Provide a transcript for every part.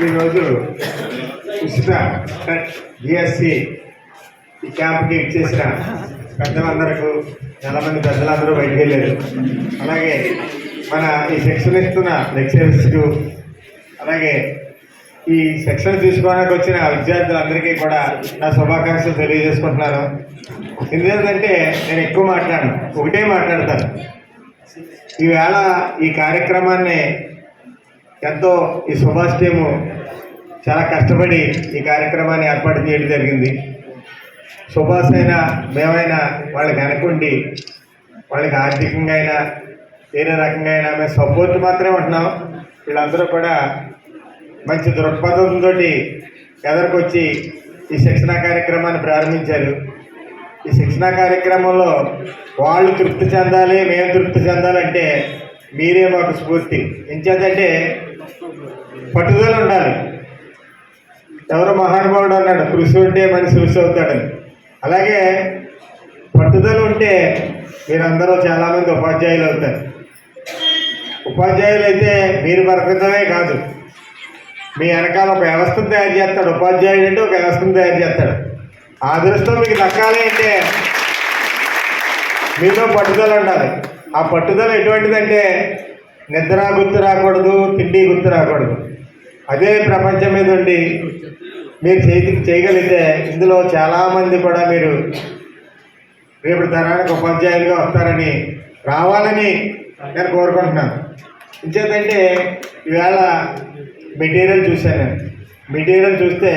ఈరోజు ఉచిత బిఎస్సి ఈ క్యాంప్కి ఇచ్చేసిన పెద్దలందరకు చాలా మంది పెద్దలందరూ బయటికి వెళ్ళారు. అలాగే మన ఈ శిక్షణ ఇస్తున్న లెక్చరర్స్కు, అలాగే ఈ శిక్షణ తీసుకోవడానికి వచ్చిన విద్యార్థులందరికీ కూడా నా శుభాకాంక్షలు తెలియజేసుకుంటున్నాను. ఎందుకంటే నేను ఎక్కువ మాట్లాడను, ఒకటే మాట్లాడతాను. ఈవేళ ఈ కార్యక్రమాన్ని ఎంతో ఈ సుభాష్ టీము చాలా కష్టపడి ఈ కార్యక్రమాన్ని ఏర్పాటు చేయడం జరిగింది. సుభాష్ అయినా మేమైనా వాళ్ళకి అనుకుండి వాళ్ళకి ఆర్థికంగా అయినా వేరే రకంగా అయినా మేము సపోర్ట్ మాత్రమే ఉంటున్నాం. వీళ్ళందరూ కూడా మంచి దృక్పథంతో ఎదరికొచ్చి ఈ శిక్షణా కార్యక్రమాన్ని ప్రారంభించారు. ఈ శిక్షణా కార్యక్రమంలో వాళ్ళు తృప్తి చెందాలి, మేము తృప్తి చెందాలంటే మీరే మాకు స్ఫూర్తి. ఎంచేతంటే పట్టుదల ఉండాలి. ఎవరో మహానుభావుడు అన్నాడు, కృషి ఉంటే మనిషి కృషి అవుతాడని. అలాగే పట్టుదల ఉంటే మీరందరూ చాలామంది ఉపాధ్యాయులు అవుతారు. ఉపాధ్యాయులు అయితే మీరు పరిమితమే కాదు, మీ వెనకాల ఒక వ్యవస్థను తయారు చేస్తాడు. ఉపాధ్యాయుడు అంటే ఒక వ్యవస్థను తయారు చేస్తాడు. ఆ దృష్టిలో మీకు దక్కాలి అంటే మీలో పట్టుదల ఉండాలి. ఆ పట్టుదల ఎటువంటిదంటే నిద్ర గుర్తు రాకూడదు, తిండి గుర్తు రాకూడదు. అదే ప్రపంచం మీద ఉండి మీరు చేయగలిగితే ఇందులో చాలామంది కూడా మీరు రేపు తరానికి ఉపాధ్యాయులుగా వస్తారని, రావాలని నేను కోరుకుంటున్నాను. ఇంకేంటంటే ఈవేళ మెటీరియల్ చూశాను. మెటీరియల్ చూస్తే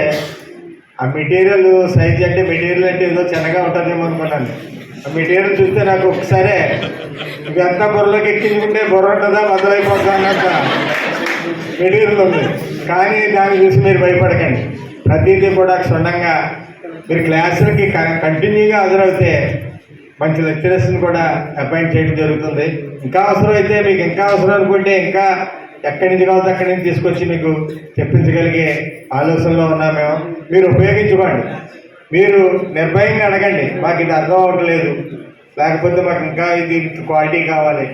ఆ మెటీరియల్ సైజ్ అంటే మెటీరియల్ అంటే ఏదో చిన్నగా ఉంటుందేమో అనుకున్నాను. ఆ మెటీరియల్ చూస్తే నాకు ఒకసారే ఇదంతా బుర్రలోకి ఎక్కించుకుంటే బుర్ర ఉంటుందా బదులైపోతుందా అన్నట్టు మెటీరియల్ ఉంది. కానీ దాన్ని చూసి మీరు భయపడకండి. ప్రతిదీ కూడా క్షుణ్ణంగా మీరు క్లాసులకి కంటిన్యూగా హాజరవుతే మంచి లెక్చరర్స్ని కూడా అపాయింట్ చేయడం జరుగుతుంది. ఇంకా అవసరం అయితే మీకు ఇంకా అవసరం అనుకుంటే ఇంకా ఎక్కడి నుంచి కావాలో అక్కడి నుంచి తీసుకొచ్చి మీకు చెప్పించగలిగే ఆలోచనలో ఉన్నాం మేము. మీరు ఉపయోగించుకోండి. మీరు నిర్భయంగా అడగండి, మాకు ఇది అర్థం అవ్వట్లేదు, లేకపోతే మాకు ఇంకా ఇది క్వాలిటీ కావాలి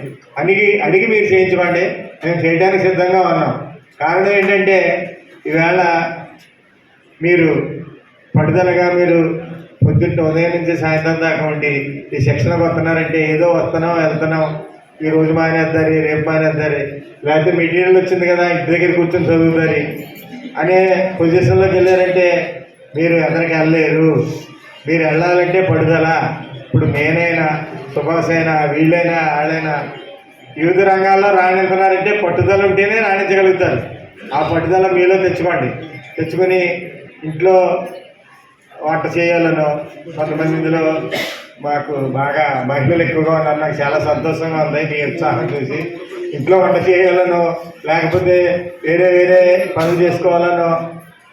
అడిగి మీరు చేయించుకోండి. మేము చేయడానికి సిద్ధంగా ఉన్నాం. కారణం ఏంటంటే ఈవేళ మీరు పట్టుదలగా మీరు పొద్దున్న ఉదయం నుంచి సాయంత్రం దాకా ఉండి ఈ శిక్షణకు వస్తున్నారంటే ఏదో వస్తున్నాం వెళ్తున్నాం, ఈ రోజు మానేద్దారి, రేపు మానేద్దారి, లేకపోతే మెటీరియల్ వచ్చింది కదా ఇంటి దగ్గర కూర్చొని చదువుతారు అనే పొజిషన్లోకి వెళ్ళారంటే మీరు ఎక్కడికి వెళ్ళలేరు. మీరు వెళ్ళాలంటే పట్టుదల. ఇప్పుడు నేనైనా సుభాష్ అయినా వీళ్ళైనా వాళ్ళైనా వివిధ రంగాల్లో రాణిస్తున్నారంటే పట్టుదల ఉంటేనే రాణించగలుగుతారు. ఆ పట్టుదల మీలో తెచ్చుకొని ఇంట్లో వంట చేయాలనో, కొంతమంది ఇందులో మాకు బాగా మహిళలు ఎక్కువగా ఉన్నారు, నాకు చాలా సంతోషంగా ఉంది మీ ఉత్సాహం చూసి. ఇంట్లో వంట చేయాలనో లేకపోతే వేరే పనులు చేసుకోవాలనో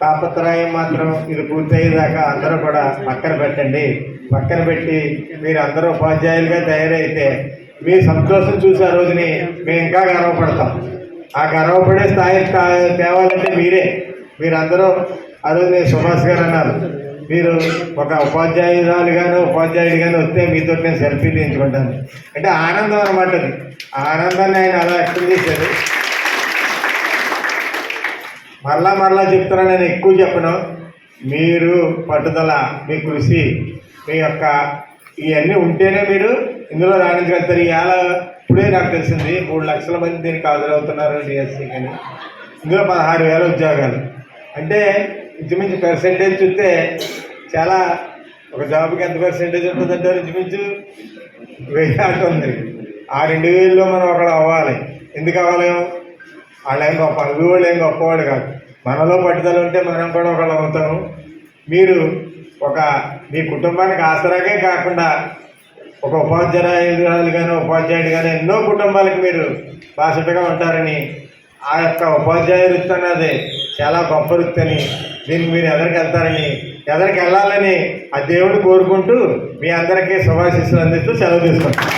తాపత్రయం మాత్రం ఇది పూర్తయ్యేదాకా అందరూ కూడా పక్కన పెట్టండి. పక్కన పెట్టి మీరు అందరూ ఉపాధ్యాయులుగా తయారైతే మీ సంతోషం చూసి ఆ రోజుని మేము ఇంకా గర్వపడతాం. ఆ గర్వపడే స్థాయి తేవాలంటే మీరందరూ ఆ రోజు నేను సుభాష్ గారు అన్నారు, మీరు ఒక ఉపాధ్యాయుడిగానే వస్తే మీతో నేను సెల్ఫీ తీయించుకుంటాను అంటే ఆనందం అనమాట. అది ఆ ఆనందాన్ని ఆయన అలా వ్యక్తం చేశారు. మరలా చెప్తున్నాను, నేను ఎక్కువ చెప్పను. మీరు పట్టుదల, మీ కృషి, మీ యొక్క ఇవన్నీ ఉంటేనే మీరు ఇందులో రాణించగలుగుతారు. ఇవాళ ఇప్పుడే నాకు తెలిసింది 3 లక్షల మంది దీనికి హాజరవుతున్నారు డిఎస్సి కానీ. ఇందులో 16,000 ఉద్యోగాలు అంటే ఇంచుమించు పర్సెంటేజ్ చూస్తే చాలా, ఒక జాబ్కి ఎంత పర్సెంటేజ్ ఉంటుందంటే ఇంచుమించు 1000 ఉంది. ఆ 2000లో మనం ఒకళ్ళు అవ్వాలి. ఎందుకు అవ్వాలి? వాళ్ళు ఏం గొప్ప వాళ్ళు ఏం గొప్పవాడు కాదు. మనలో పట్టుదల ఉంటే మనం కూడా ఒకళ్ళు అవుతాము. మీరు మీ కుటుంబానికి ఆసరాగే కాకుండా ఒక ఉపాధ్యాయుడు కానీ ఎన్నో కుటుంబాలకు మీరు బాధ్యతగా ఉంటారని, ఆ యొక్క ఉపాధ్యాయ వృత్తి అన్నది చాలా గొప్ప వృత్తి అని, దీనికి మీరు ఎదరికి వెళ్ళాలని ఆ దేవుడు కోరుకుంటూ మీ అందరికీ శుభాశీస్సులు అందిస్తూ సెలవు తీసుకుంటాం.